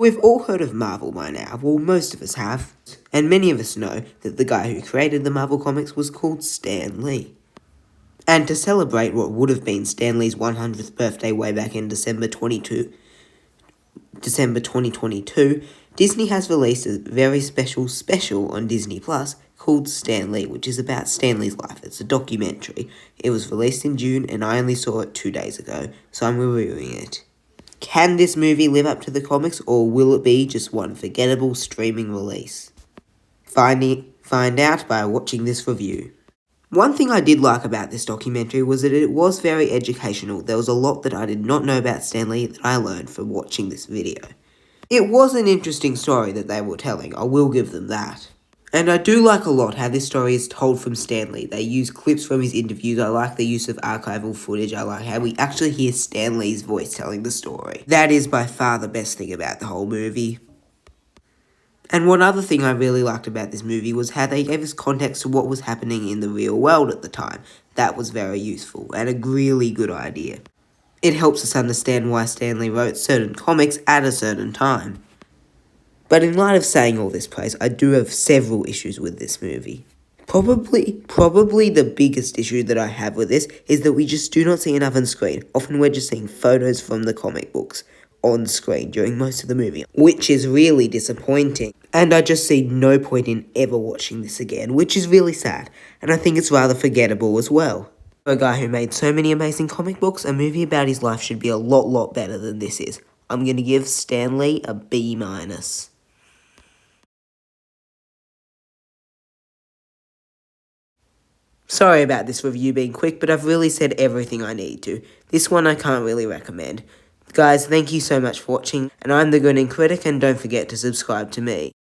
We've all heard of Marvel by now, well most of us have, and many of us know that the guy who created the Marvel Comics was called Stan Lee. And to celebrate what would have been Stan Lee's 100th birthday way back in December 2022, Disney has released a very special on Disney Plus called Stan Lee, which is about Stan Lee's life. It's a documentary. It was released in June and I only saw it 2 days ago, so I'm reviewing it. Can this movie live up to the comics, or will it be just one forgettable streaming release? Find out by watching this review. One thing I did like about this documentary was that it was very educational. There was a lot that I did not know about Stan Lee that I learned from watching this video. It was an interesting story that they were telling, I will give them that. And I do like a lot how this story is told from Stan Lee. They use clips from his interviews. I like the use of archival footage. I like how we actually hear Stan Lee's voice telling the story. That is by far the best thing about the whole movie. And one other thing I really liked about this movie was how they gave us context to what was happening in the real world at the time. That was very useful and a really good idea. It helps us understand why Stan Lee wrote certain comics at a certain time. But in light of saying all this praise, I do have several issues with this movie. Probably the biggest issue that I have with this is that we just do not see enough on screen. Often we're just seeing photos from the comic books on screen during most of the movie, which is really disappointing. And I just see no point in ever watching this again, which is really sad, and I think it's rather forgettable as well. For a guy who made so many amazing comic books, a movie about his life should be a lot better than this is. I'm going to give Stan Lee a B-. Sorry about this review being quick, but I've really said everything I need to. This one I can't really recommend. Guys, thank you so much for watching, and I'm the Grinning Critic, and don't forget to subscribe to me.